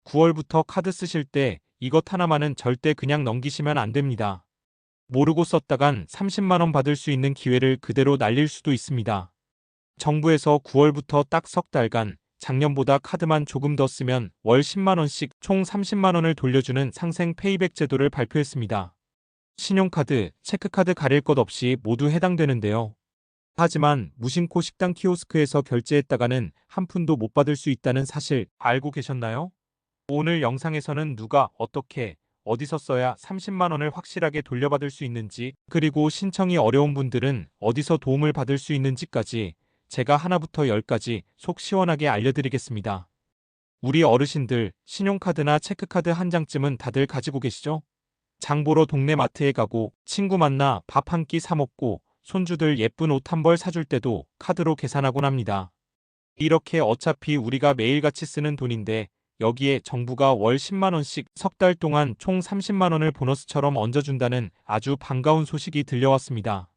9월부터 카드 쓰실 때 이것 하나만은 절대 그냥 넘기시면 안 됩니다. 모르고 썼다간 30만 원 받을 수 있는 기회를 그대로 날릴 수도 있습니다. 정부에서 9월부터 딱 석 달간 작년보다 카드만 조금 더 쓰면 월 10만 원씩 총 30만 원을 돌려주는 상생 페이백 제도를 발표했습니다. 신용카드, 체크카드 가릴 것 없이 모두 해당되는데요. 하지만 무심코 식당 키오스크에서 결제했다가는 한 푼도 못 받을 수 있다는 사실 알고 계셨나요? 오늘 영상에서는 누가 어떻게 어디서 써야 30만 원을 확실하게 돌려받을 수 있는지, 그리고 신청이 어려운 분들은 어디서 도움을 받을 수 있는지까지 제가 하나부터 열까지 속 시원하게 알려드리겠습니다. 우리 어르신들 신용카드나 체크카드 한 장쯤은 다들 가지고 계시죠? 장 보러 동네 마트에 가고 친구 만나 밥 한 끼 사 먹고 손주들 예쁜 옷 한 벌 사줄 때도 카드로 계산하곤 합니다. 이렇게 어차피 우리가 매일같이 쓰는 돈인데 여기에 정부가 월 10만 원씩 석 달 동안 총 30만 원을 보너스처럼 얹어준다는 아주 반가운 소식이 들려왔습니다.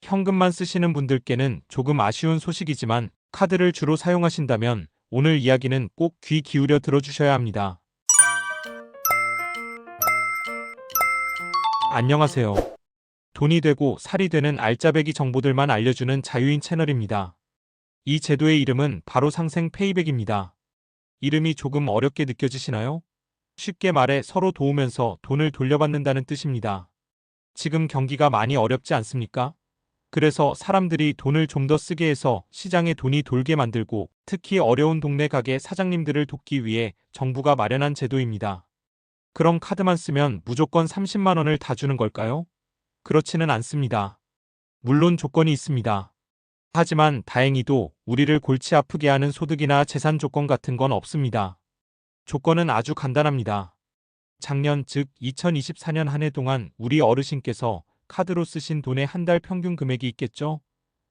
현금만 쓰시는 분들께는 조금 아쉬운 소식이지만 카드를 주로 사용하신다면 오늘 이야기는 꼭 귀 기울여 들어주셔야 합니다. 안녕하세요. 돈이 되고 살이 되는 알짜배기 정보들만 알려주는 자유인 채널입니다. 이 제도의 이름은 바로 상생 페이백입니다. 이름이 조금 어렵게 느껴지시나요? 쉽게 말해 서로 도우면서 돈을 돌려받는다는 뜻입니다. 지금 경기가 많이 어렵지 않습니까? 그래서 사람들이 돈을 좀 더 쓰게 해서 시장에 돈이 돌게 만들고 특히 어려운 동네 가게 사장님들을 돕기 위해 정부가 마련한 제도입니다. 그럼 카드만 쓰면 무조건 30만 원을 다 주는 걸까요? 그렇지는 않습니다. 물론 조건이 있습니다. 하지만 다행히도 우리를 골치 아프게 하는 소득이나 재산 조건 같은 건 없습니다. 조건은 아주 간단합니다. 작년 즉 2024년 한 해 동안 우리 어르신께서 카드로 쓰신 돈의 한 달 평균 금액이 있겠죠?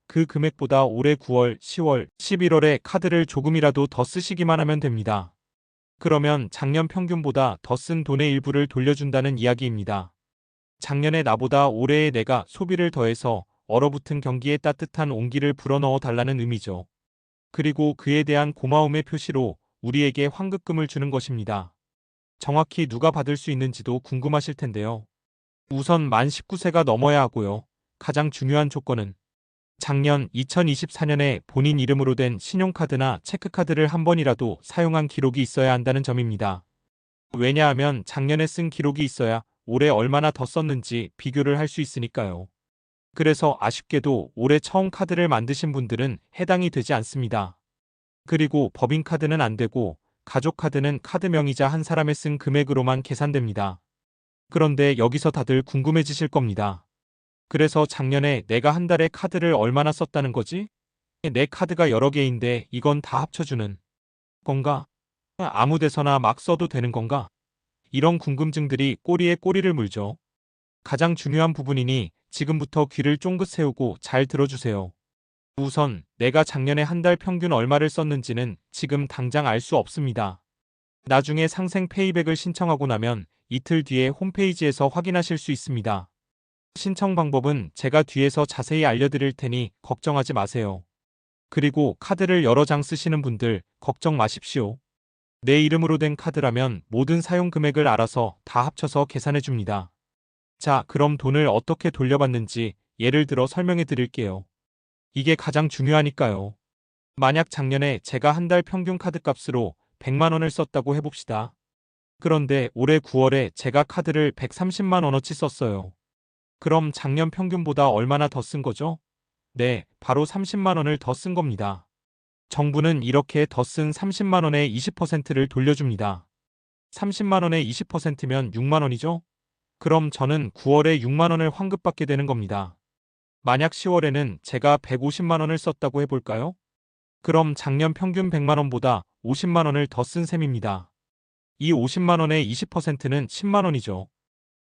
그 금액보다 올해 9월, 10월, 11월에 카드를 조금이라도 더 쓰시기만 하면 됩니다. 그러면 작년 평균보다 더 쓴 돈의 일부를 돌려준다는 이야기입니다. 작년에 나보다 올해의 내가 소비를 더해서 얼어붙은 경기에 따뜻한 온기를 불어넣어 달라는 의미죠. 그리고 그에 대한 고마움의 표시로 우리에게 환급금을 주는 것입니다. 정확히 누가 받을 수 있는지도 궁금하실 텐데요. 우선 만 19세가 넘어야 하고요. 가장 중요한 조건은 작년 2024년에 본인 이름으로 된 신용카드나 체크카드를 한 번이라도 사용한 기록이 있어야 한다는 점입니다. 왜냐하면 작년에 쓴 기록이 있어야 올해 얼마나 더 썼는지 비교를 할 수 있으니까요. 그래서 아쉽게도 올해 처음 카드를 만드신 분들은 해당이 되지 않습니다. 그리고 법인카드는 안 되고 가족카드는 카드 명의자 한 사람의 쓴 금액으로만 계산됩니다. 그런데 여기서 다들 궁금해지실 겁니다. 그래서 작년에 내가 한 달에 카드를 얼마나 썼다는 거지? 내 카드가 여러 개인데 이건 다 합쳐주는 건가? 아무 데서나 막 써도 되는 건가? 이런 궁금증들이 꼬리에 꼬리를 물죠. 가장 중요한 부분이니 지금부터 귀를 쫑긋 세우고 잘 들어주세요. 우선 내가 작년에 한 달 평균 얼마를 썼는지는 지금 당장 알 수 없습니다. 나중에 상생 페이백을 신청하고 나면 이틀 뒤에 홈페이지에서 확인하실 수 있습니다. 신청 방법은 제가 뒤에서 자세히 알려드릴 테니 걱정하지 마세요. 그리고 카드를 여러 장 쓰시는 분들 걱정 마십시오. 내 이름으로 된 카드라면 모든 사용 금액을 알아서 다 합쳐서 계산해 줍니다. 자, 그럼 돈을 어떻게 돌려받는지 예를 들어 설명해 드릴게요. 이게 가장 중요하니까요. 만약 작년에 제가 한 달 평균 카드값으로 100만 원을 썼다고 해봅시다. 그런데 올해 9월에 제가 카드를 130만 원어치 썼어요. 그럼 작년 평균보다 얼마나 더 쓴 거죠? 네, 바로 30만 원을 더 쓴 겁니다. 정부는 이렇게 더 쓴 30만 원의 20%를 돌려줍니다. 30만 원의 20%면 6만 원이죠? 그럼 저는 9월에 6만 원을 환급받게 되는 겁니다. 만약 10월에는 제가 150만 원을 썼다고 해볼까요? 그럼 작년 평균 100만 원보다 50만 원을 더 쓴 셈입니다. 이 50만 원의 20%는 10만 원이죠.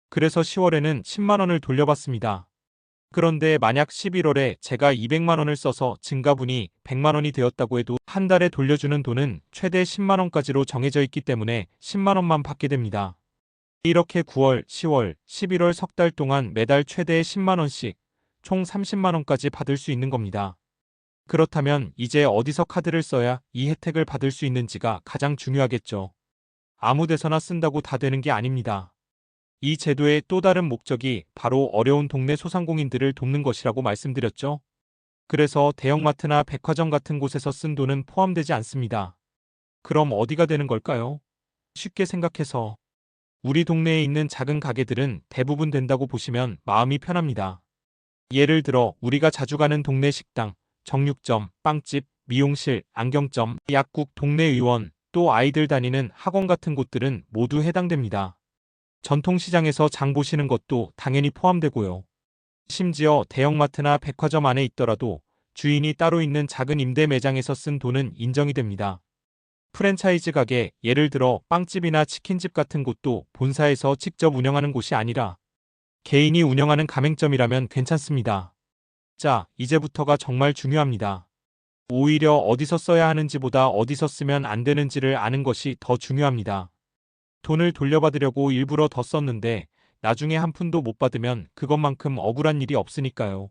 그래서 10월에는 10만 원을 돌려받습니다. 그런데 만약 11월에 제가 200만 원을 써서 증가분이 100만 원이 되었다고 해도 한 달에 돌려주는 돈은 최대 10만 원까지로 정해져 있기 때문에 10만 원만 받게 됩니다. 이렇게 9월, 10월, 11월 석 달 동안 매달 최대 10만 원씩 총 30만 원까지 받을 수 있는 겁니다. 그렇다면 이제 어디서 카드를 써야 이 혜택을 받을 수 있는지가 가장 중요하겠죠. 아무 데서나 쓴다고 다 되는 게 아닙니다. 이 제도의 또 다른 목적이 바로 어려운 동네 소상공인들을 돕는 것이라고 말씀드렸죠. 그래서 대형마트나 백화점 같은 곳에서 쓴 돈은 포함되지 않습니다. 그럼 어디가 되는 걸까요? 쉽게 생각해서 우리 동네에 있는 작은 가게들은 대부분 된다고 보시면 마음이 편합니다. 예를 들어 우리가 자주 가는 동네 식당, 정육점, 빵집, 미용실, 안경점, 약국, 동네 의원, 또 아이들 다니는 학원 같은 곳들은 모두 해당됩니다. 전통시장에서 장 보시는 것도 당연히 포함되고요. 심지어 대형마트나 백화점 안에 있더라도 주인이 따로 있는 작은 임대 매장에서 쓴 돈은 인정이 됩니다. 프랜차이즈 가게, 예를 들어 빵집이나 치킨집 같은 곳도 본사에서 직접 운영하는 곳이 아니라 개인이 운영하는 가맹점이라면 괜찮습니다. 자, 이제부터가 정말 중요합니다. 오히려 어디서 써야 하는지보다 어디서 쓰면 안 되는지를 아는 것이 더 중요합니다. 돈을 돌려받으려고 일부러 더 썼는데 나중에 한 푼도 못 받으면 그것만큼 억울한 일이 없으니까요.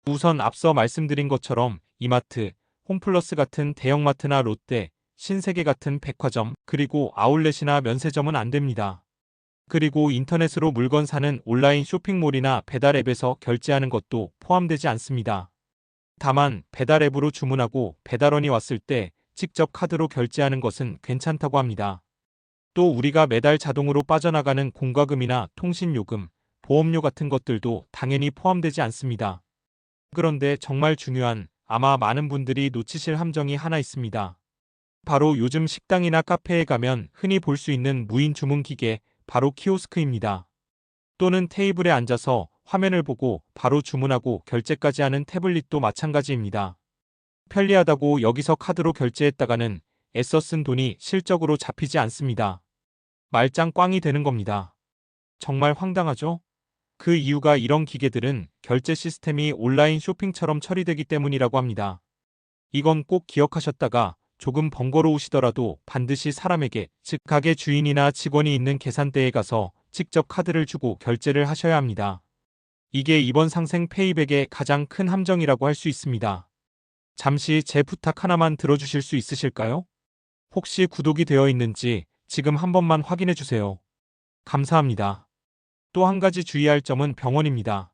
우선 앞서 말씀드린 것처럼 이마트, 홈플러스 같은 대형마트나 롯데, 신세계 같은 백화점, 그리고 아울렛이나 면세점은 안 됩니다. 그리고 인터넷으로 물건 사는 온라인 쇼핑몰이나 배달 앱에서 결제하는 것도 포함되지 않습니다. 다만 배달 앱으로 주문하고 배달원이 왔을 때 직접 카드로 결제하는 것은 괜찮다고 합니다. 또 우리가 매달 자동으로 빠져나가는 공과금이나 통신요금, 보험료 같은 것들도 당연히 포함되지 않습니다. 그런데 정말 중요한, 아마 많은 분들이 놓치실 함정이 하나 있습니다. 바로 요즘 식당이나 카페에 가면 흔히 볼 수 있는 무인 주문 기계, 바로 키오스크입니다. 또는 테이블에 앉아서 화면을 보고 바로 주문하고 결제까지 하는 태블릿도 마찬가지입니다. 편리하다고 여기서 카드로 결제했다가는 애써 쓴 돈이 실적으로 잡히지 않습니다. 말짱 꽝이 되는 겁니다. 정말 황당하죠? 그 이유가 이런 기계들은 결제 시스템이 온라인 쇼핑처럼 처리되기 때문이라고 합니다. 이건 꼭 기억하셨다가 조금 번거로우시더라도 반드시 사람에게, 즉 가게 주인이나 직원이 있는 계산대에 가서 직접 카드를 주고 결제를 하셔야 합니다. 이게 이번 상생 페이백의 가장 큰 함정이라고 할 수 있습니다. 잠시 제 부탁 하나만 들어주실 수 있으실까요? 혹시 구독이 되어 있는지 지금 한 번만 확인해 주세요. 감사합니다. 또 한 가지 주의할 점은 병원입니다.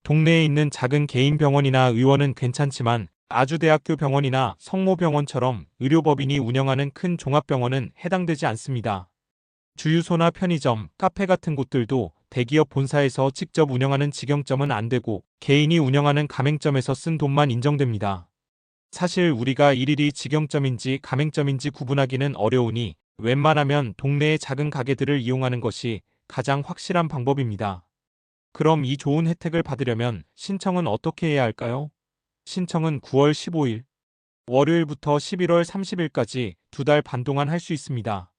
동네에 있는 작은 개인 병원이나 의원은 괜찮지만 아주대학교 병원이나 성모병원처럼 의료법인이 운영하는 큰 종합병원은 해당되지 않습니다. 주유소나 편의점, 카페 같은 곳들도 대기업 본사에서 직접 운영하는 직영점은 안 되고 개인이 운영하는 가맹점에서 쓴 돈만 인정됩니다. 사실 우리가 일일이 직영점인지 가맹점인지 구분하기는 어려우니 웬만하면 동네의 작은 가게들을 이용하는 것이 가장 확실한 방법입니다. 그럼 이 좋은 혜택을 받으려면 신청은 어떻게 해야 할까요? 신청은 9월 15일, 월요일부터 11월 30일까지 2달 반 동안 할 수 있습니다.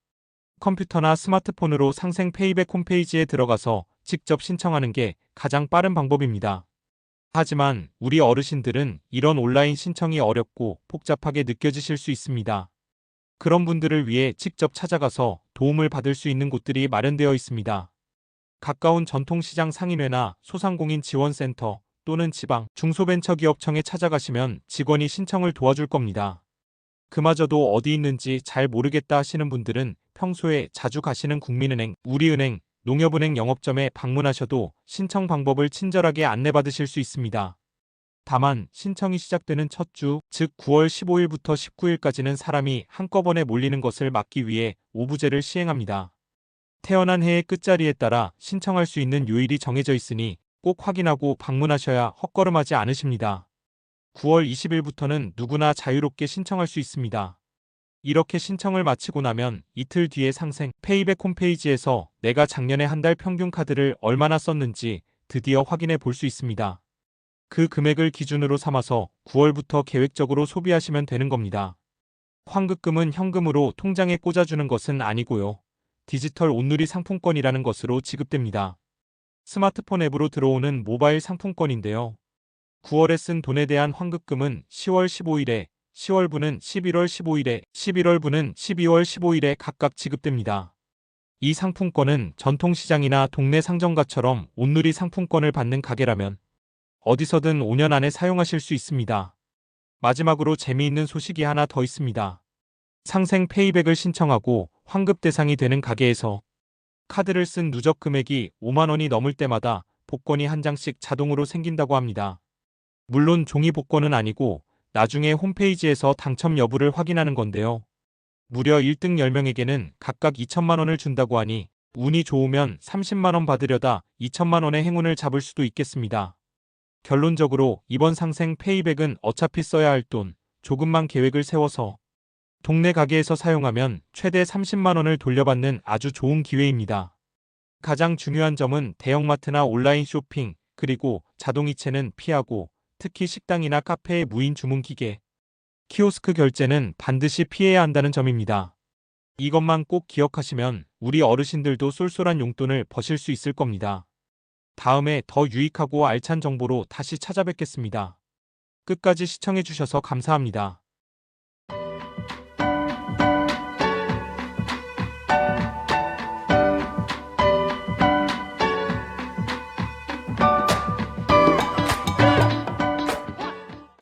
컴퓨터나 스마트폰으로 상생 페이백 홈페이지에 들어가서 직접 신청하는 게 가장 빠른 방법입니다. 하지만 우리 어르신들은 이런 온라인 신청이 어렵고 복잡하게 느껴지실 수 있습니다. 그런 분들을 위해 직접 찾아가서 도움을 받을 수 있는 곳들이 마련되어 있습니다. 가까운 전통시장 상인회나 소상공인 지원센터 또는 지방 중소벤처기업청에 찾아가시면 직원이 신청을 도와줄 겁니다. 그마저도 어디 있는지 잘 모르겠다 하시는 분들은 평소에 자주 가시는 국민은행, 우리은행, 농협은행 영업점에 방문하셔도 신청 방법을 친절하게 안내받으실 수 있습니다. 다만 신청이 시작되는 첫 주, 즉 9월 15일부터 19일까지는 사람이 한꺼번에 몰리는 것을 막기 위해 오부제를 시행합니다. 태어난 해의 끝자리에 따라 신청할 수 있는 요일이 정해져 있으니 꼭 확인하고 방문하셔야 헛걸음하지 않으십니다. 9월 20일부터는 누구나 자유롭게 신청할 수 있습니다. 이렇게 신청을 마치고 나면 이틀 뒤에 상생 페이백 홈페이지에서 내가 작년에 한 달 평균 카드를 얼마나 썼는지 드디어 확인해 볼 수 있습니다. 그 금액을 기준으로 삼아서 9월부터 계획적으로 소비하시면 되는 겁니다. 환급금은 현금으로 통장에 꽂아주는 것은 아니고요. 디지털 온누리 상품권이라는 것으로 지급됩니다. 스마트폰 앱으로 들어오는 모바일 상품권인데요. 9월에 쓴 돈에 대한 환급금은 10월 15일에, 10월분은 11월 15일에, 11월분은 12월 15일에 각각 지급됩니다. 이 상품권은 전통시장이나 동네 상점가처럼 온누리 상품권을 받는 가게라면 어디서든 5년 안에 사용하실 수 있습니다. 마지막으로 재미있는 소식이 하나 더 있습니다. 상생 페이백을 신청하고 환급 대상이 되는 가게에서 카드를 쓴 누적 금액이 5만 원이 넘을 때마다 복권이 한 장씩 자동으로 생긴다고 합니다. 물론 종이 복권은 아니고 나중에 홈페이지에서 당첨 여부를 확인하는 건데요. 무려 1등 10명에게는 각각 2천만 원을 준다고 하니 운이 좋으면 30만 원 받으려다 2천만 원의 행운을 잡을 수도 있겠습니다. 결론적으로 이번 상생 페이백은 어차피 써야 할 돈, 조금만 계획을 세워서 동네 가게에서 사용하면 최대 30만 원을 돌려받는 아주 좋은 기회입니다. 가장 중요한 점은 대형마트나 온라인 쇼핑, 그리고 자동이체는 피하고 특히 식당이나 카페의 무인 주문 기계, 키오스크 결제는 반드시 피해야 한다는 점입니다. 이것만 꼭 기억하시면 우리 어르신들도 쏠쏠한 용돈을 버실 수 있을 겁니다. 다음에 더 유익하고 알찬 정보로 다시 찾아뵙겠습니다. 끝까지 시청해주셔서 감사합니다.